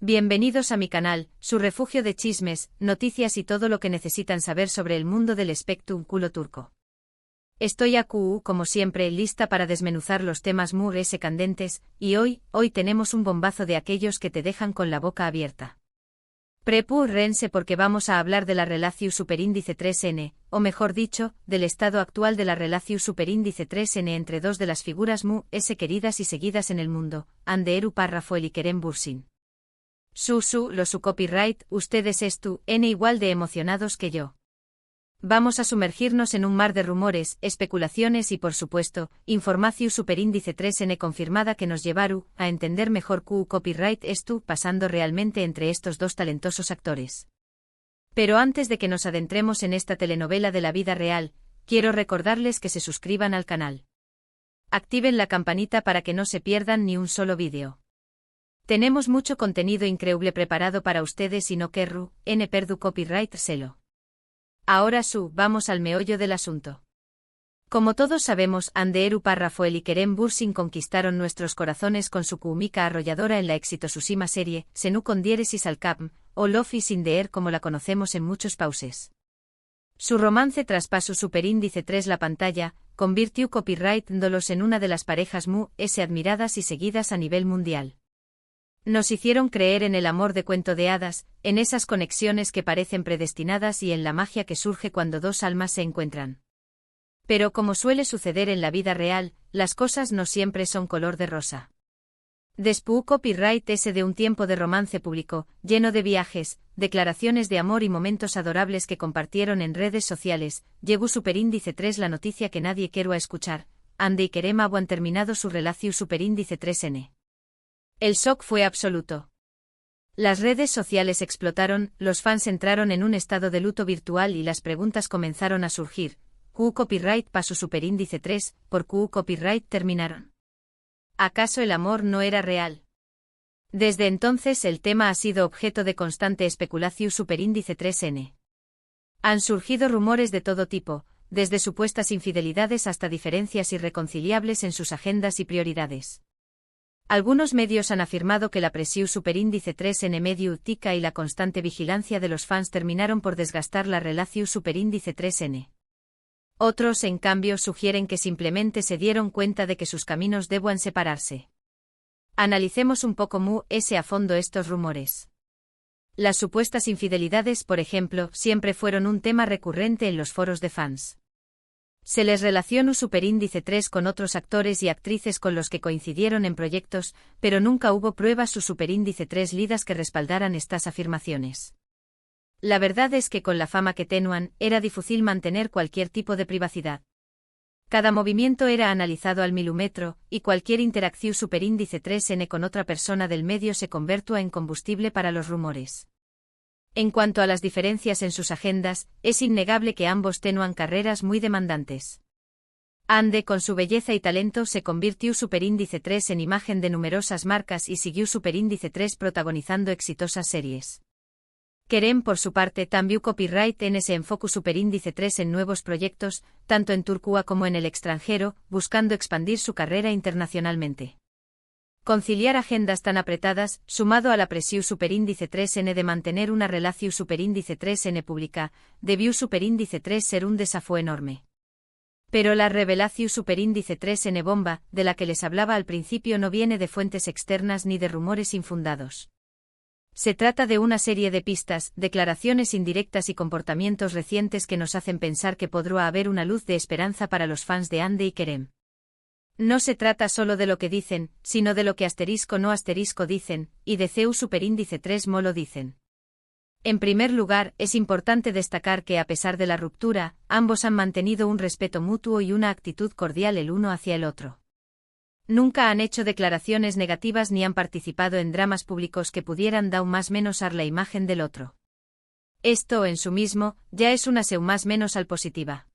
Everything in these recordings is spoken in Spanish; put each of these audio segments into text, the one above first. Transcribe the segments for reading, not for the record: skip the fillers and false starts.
Bienvenidos a mi canal, su refugio de chismes, noticias y todo lo que necesitan saber sobre el mundo del espectáculo turco. Estoy como siempre, lista para desmenuzar los temas candentes, y hoy tenemos un bombazo de aquellos que te dejan con la boca abierta. Prepárense porque vamos a hablar de la relación superíndice 3N, o mejor dicho, del estado actual de la relación superíndice 3N entre dos de las figuras queridas y seguidas en el mundo, Hande Erçel Rafael y Kerem Bürsin. Su copyright, ustedes igual de emocionados que yo. Vamos a sumergirnos en un mar de rumores, especulaciones y por supuesto, información superíndice 3N confirmada que nos llevará a entender mejor copyright pasando realmente entre estos dos talentosos actores. Pero antes de que nos adentremos en esta telenovela de la vida real, quiero recordarles que se suscriban al canal. Activen la campanita para que no se pierdan ni un solo vídeo. Tenemos mucho contenido increíble preparado para ustedes y no querrú perder copyright selo. Ahora vamos al meollo del asunto. Como todos sabemos, Hande Erçel Rafael y Kerem Bürsin conquistaron nuestros corazones con su cómica arrolladora en la exitosísima serie, Senu con diéresis al cap, o Love is in the air como la conocemos en muchos pauses. Su romance traspasó superíndice 3 la pantalla, convirtió copyright dándolos en una de las parejas admiradas y seguidas a nivel mundial. Nos hicieron creer en el amor de cuento de hadas, en esas conexiones que parecen predestinadas y en la magia que surge cuando dos almas se encuentran. Pero como suele suceder en la vida real, las cosas no siempre son color de rosa. Después copyright de un tiempo de romance público, lleno de viajes, declaraciones de amor y momentos adorables que compartieron en redes sociales, llegó superíndice 3 la noticia que nadie quiere escuchar, Hande y Kerem han terminado su relación superíndice 3N. El shock fue absoluto. Las redes sociales explotaron, los fans entraron en un estado de luto virtual y las preguntas comenzaron a surgir. Copyright pasó superíndice 3, ¿por copyright terminaron? ¿Acaso el amor no era real? Desde entonces el tema ha sido objeto de constante especulación superíndice 3N. Han surgido rumores de todo tipo, desde supuestas infidelidades hasta diferencias irreconciliables en sus agendas y prioridades. Algunos medios han afirmado que la presión superíndice 3N mediática y la constante vigilancia de los fans terminaron por desgastar la relación superíndice 3N. Otros, en cambio, sugieren que simplemente se dieron cuenta de que sus caminos debían separarse. Analicemos un poco a fondo estos rumores. Las supuestas infidelidades, por ejemplo, siempre fueron un tema recurrente en los foros de fans. Se les relaciona superíndice 3 con otros actores y actrices con los que coincidieron en proyectos, pero nunca hubo pruebas superíndice 3 lidas que respaldaran estas afirmaciones. La verdad es que con la fama que tenían, era difícil mantener cualquier tipo de privacidad. Cada movimiento era analizado al milímetro, y cualquier interacción superíndice 3N con otra persona del medio se convirtió en combustible para los rumores. En cuanto a las diferencias en sus agendas, es innegable que ambos tenían carreras muy demandantes. Hande, con su belleza y talento, se convirtió superíndice 3 en imagen de numerosas marcas y siguió superíndice 3 protagonizando exitosas series. Kerem, por su parte, también copyright en ese enfoque superíndice 3 en nuevos proyectos, tanto en Turquía como en el extranjero, buscando expandir su carrera internacionalmente. Conciliar agendas tan apretadas, sumado a la presión superíndice 3N de mantener una relación superíndice 3N pública, debió superíndice 3 ser un desafío enorme. Pero la revelación superíndice 3N bomba, de la que les hablaba al principio, no viene de fuentes externas ni de rumores infundados. Se trata de una serie de pistas, declaraciones indirectas y comportamientos recientes que nos hacen pensar que podrá haber una luz de esperanza para los fans de Hande y Kerem. No se trata solo de lo que dicen, sino de lo que *no* dicen, y de CEU superíndice 3 lo dicen. En primer lugar, es importante destacar que a pesar de la ruptura, ambos han mantenido un respeto mutuo y una actitud cordial el uno hacia el otro. Nunca han hecho declaraciones negativas ni han participado en dramas públicos que pudieran dar más menos a la imagen del otro. Esto en sí mismo, ya es una más menos al positiva.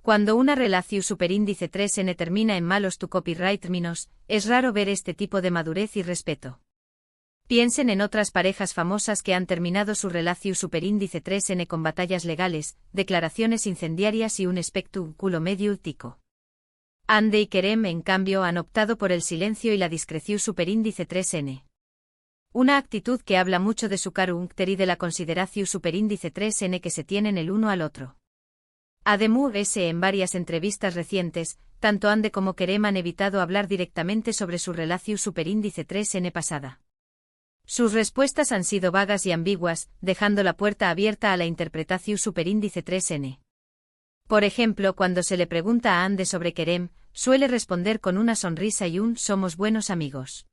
Cuando una relación superíndice 3N termina en malos copyright términos, es raro ver este tipo de madurez y respeto. Piensen en otras parejas famosas que han terminado su relación superíndice 3N con batallas legales, declaraciones incendiarias y un espectáculo mediático. Hande y Kerem, en cambio, han optado por el silencio y la discreción superíndice 3N. Una actitud que habla mucho de su carácter y de la consideración superíndice 3n que se tienen el uno al otro. Además, en varias entrevistas recientes, tanto Ande como Kerem han evitado hablar directamente sobre su relación superíndice 3n pasada. Sus respuestas han sido vagas y ambiguas, dejando la puerta abierta a la interpretación superíndice 3n. Por ejemplo, cuando se le pregunta a Ande sobre Kerem, suele responder con una sonrisa y un «somos buenos amigos».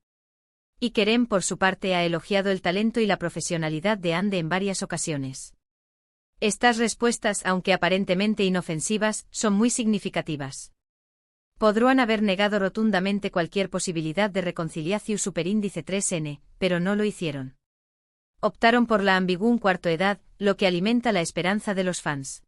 Y Kerem por su parte ha elogiado el talento y la profesionalidad de Ande en varias ocasiones. Estas respuestas, aunque aparentemente inofensivas, son muy significativas. Podrían haber negado rotundamente cualquier posibilidad de reconciliación superíndice 3n, pero no lo hicieron. Optaron por la ambigua cuarto edad, lo que alimenta la esperanza de los fans.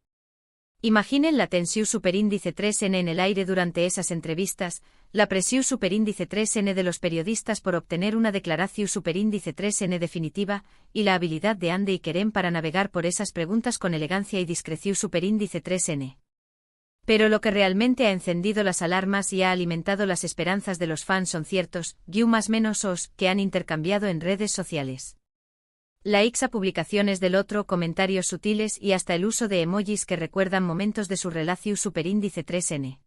Imaginen la tensión superíndice 3n en el aire durante esas entrevistas, la presión superíndice 3n de los periodistas por obtener una declaración superíndice 3n definitiva, y la habilidad de Ande y Kerem para navegar por esas preguntas con elegancia y discreción superíndice 3n. Pero lo que realmente ha encendido las alarmas y ha alimentado las esperanzas de los fans son ciertos, más menos os, que han intercambiado en redes sociales. Likes a publicaciones del otro, comentarios sutiles y hasta el uso de emojis que recuerdan momentos de su relación superíndice 3n.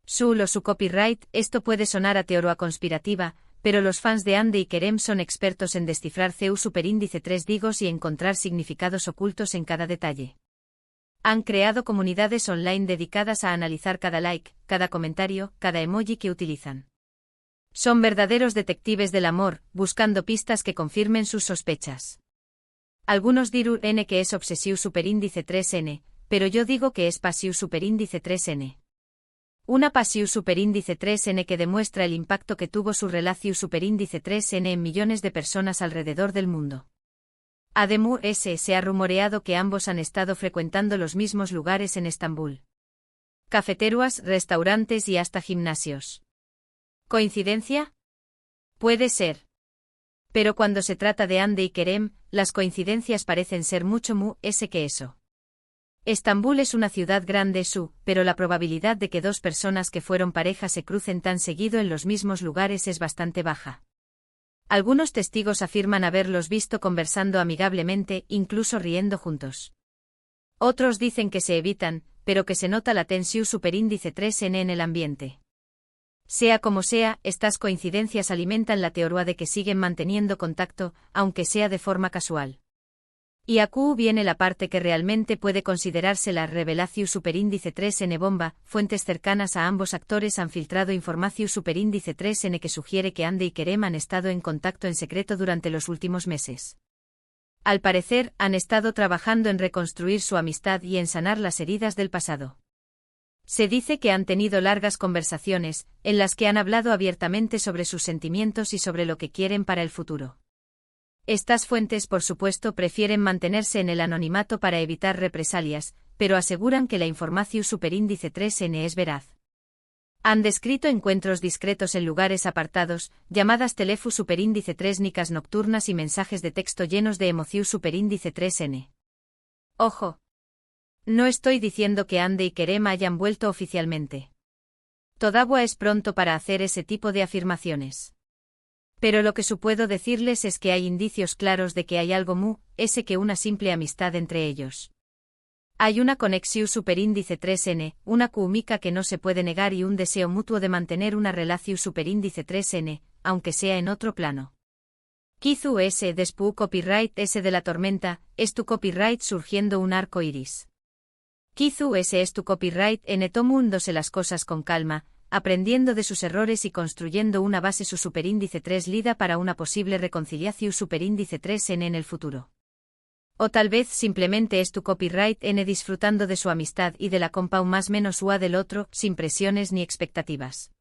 Su copyright, esto puede sonar a teoría conspirativa, pero los fans de Ande y Kerem son expertos en descifrar CU superíndice 3 digos y encontrar significados ocultos en cada detalle. Han creado comunidades online dedicadas a analizar cada like, cada comentario, cada emoji que utilizan. Son verdaderos detectives del amor, buscando pistas que confirmen sus sospechas. Algunos dirán que es obsesivo superíndice 3n, pero yo digo que es pasivo superíndice 3n. Una pasivo superíndice 3n que demuestra el impacto que tuvo su relación superíndice 3n en millones de personas alrededor del mundo. Además, se ha rumoreado que ambos han estado frecuentando los mismos lugares en Estambul. Cafeterías, restaurantes y hasta gimnasios. ¿Coincidencia? Puede ser. Pero cuando se trata de Ande y Kerem, las coincidencias parecen ser mucho que eso. Estambul es una ciudad grande, pero la probabilidad de que dos personas que fueron pareja se crucen tan seguido en los mismos lugares es bastante baja. Algunos testigos afirman haberlos visto conversando amigablemente, incluso riendo juntos. Otros dicen que se evitan, pero que se nota la tensión superíndice 3n en el ambiente. Sea como sea, estas coincidencias alimentan la teoría de que siguen manteniendo contacto, aunque sea de forma casual. Y aquí viene la parte que realmente puede considerarse la revelación superíndice 3n bomba. Fuentes cercanas a ambos actores han filtrado información superíndice 3n que sugiere que Ande y Kerem han estado en contacto en secreto durante los últimos meses. Al parecer, han estado trabajando en reconstruir su amistad y en sanar las heridas del pasado. Se dice que han tenido largas conversaciones, en las que han hablado abiertamente sobre sus sentimientos y sobre lo que quieren para el futuro. Estas fuentes, por supuesto, prefieren mantenerse en el anonimato para evitar represalias, pero aseguran que la información superíndice 3n es veraz. Han descrito encuentros discretos en lugares apartados, llamadas teléfono superíndice 3 nicas nocturnas y mensajes de texto llenos de emoción superíndice 3n. Ojo. No estoy diciendo que Ande y Kerem hayan vuelto oficialmente. Todavía es pronto para hacer ese tipo de afirmaciones. Pero lo que puedo decirles es que hay indicios claros de que hay algo que una simple amistad entre ellos. Hay una conexión superíndice 3n, una química que no se puede negar y un deseo mutuo de mantener una relación superíndice 3n, aunque sea en otro plano. Quizú después copyright de la tormenta, es tu copyright surgiendo un arco iris. Quizú es tu copyright tomándose las cosas con calma, aprendiendo de sus errores y construyendo una base su superíndice 3 lida para una posible reconciliación superíndice 3n en el futuro. O tal vez simplemente es tu copyright disfrutando de su amistad y de la compa más menos ua del otro, sin presiones ni expectativas.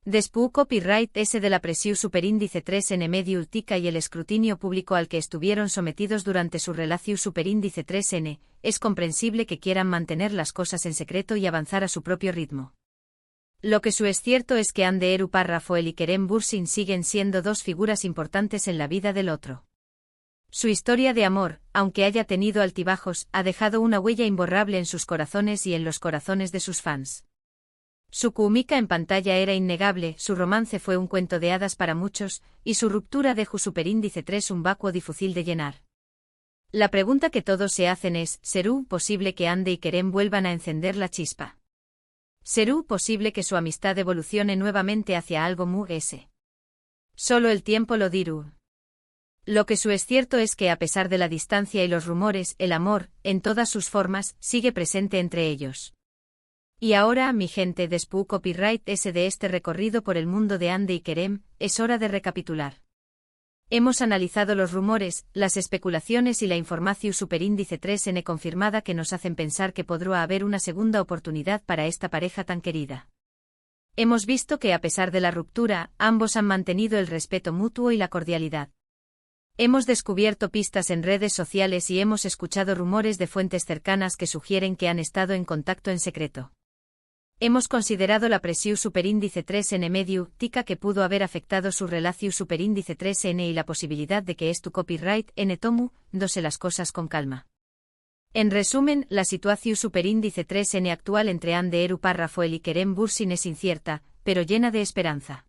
Después copyright de la presión superíndice 3n medio ultica y el escrutinio público al que estuvieron sometidos durante su relación superíndice 3n, es comprensible que quieran mantener las cosas en secreto y avanzar a su propio ritmo. Lo que es cierto es que Ande Eru Rafael y Kerem Bürsin siguen siendo dos figuras importantes en la vida del otro. Su historia de amor, aunque haya tenido altibajos, ha dejado una huella imborrable en sus corazones y en los corazones de sus fans. Su química en pantalla era innegable, su romance fue un cuento de hadas para muchos, y su ruptura dejó superíndice 3 un vacuo difícil de llenar. La pregunta que todos se hacen es, ¿será posible que Ande y Kerem vuelvan a encender la chispa? ¿Será posible que su amistad evolucione nuevamente hacia algo ese? Solo el tiempo lo dirá. Lo que es cierto es que a pesar de la distancia y los rumores, el amor, en todas sus formas, sigue presente entre ellos. Y ahora, mi gente, después copyright ese de este recorrido por el mundo de Ande y Kerem, es hora de recapitular. Hemos analizado los rumores, las especulaciones y la información superíndice 3N confirmada que nos hacen pensar que podrá haber una segunda oportunidad para esta pareja tan querida. Hemos visto que a pesar de la ruptura, ambos han mantenido el respeto mutuo y la cordialidad. Hemos descubierto pistas en redes sociales y hemos escuchado rumores de fuentes cercanas que sugieren que han estado en contacto en secreto. Hemos considerado la presión superíndice 3N medio tica que pudo haber afectado su relación superíndice 3N y la posibilidad de que esto copyright N tomu, dose las cosas con calma. En resumen, la situación superíndice 3N actual entre Ande Eru Parrafoel y Kerem Bürsin es incierta, pero llena de esperanza.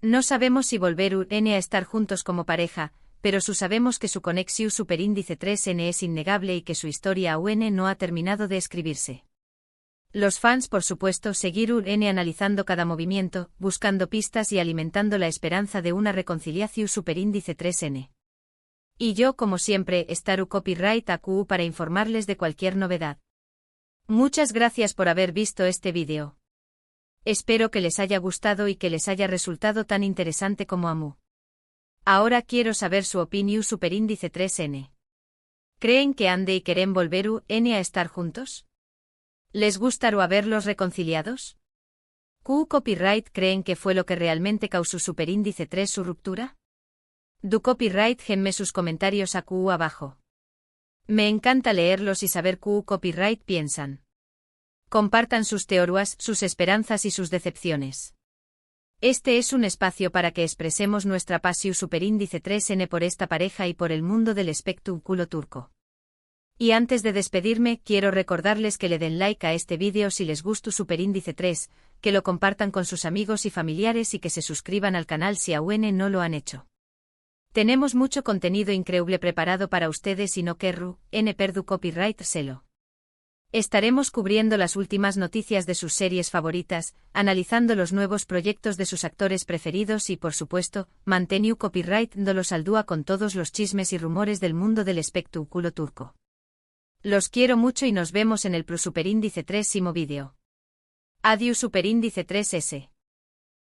No sabemos si volverán a estar juntos como pareja, pero sabemos que su conexión superíndice 3N es innegable y que su historia aún no ha terminado de escribirse. Los fans, por supuesto, seguirán analizando cada movimiento, buscando pistas y alimentando la esperanza de una reconciliación superíndice 3N. Y yo, como siempre, estaré copyright AQ para informarles de cualquier novedad. Muchas gracias por haber visto este vídeo. Espero que les haya gustado y que les haya resultado tan interesante como a mí. Ahora quiero saber su opinión superíndice 3N. ¿Creen que Ande y Kerem volverán a estar juntos? ¿Les gustará verlos reconciliados? ¿Copyright creen que fue lo que realmente causó superíndice 3 su ruptura? Du copyright genme sus comentarios abajo. Me encanta leerlos y saber copyright piensan. Compartan sus teorías, sus esperanzas y sus decepciones. Este es un espacio para que expresemos nuestra pasión superíndice 3N por esta pareja y por el mundo del espectáculo turco. Y antes de despedirme, quiero recordarles que le den like a este vídeo si les gustó superíndice 3, que lo compartan con sus amigos y familiares y que se suscriban al canal si aún no lo han hecho. Tenemos mucho contenido increíble preparado para ustedes y no querrú, perdu copyright selo. Estaremos cubriendo las últimas noticias de sus series favoritas, analizando los nuevos proyectos de sus actores preferidos y, por supuesto, manteniu copyright los al dúa con todos los chismes y rumores del mundo del espectáculo turco. Los quiero mucho y nos vemos en el superíndice 3 vídeo. Adiós superíndice 3S.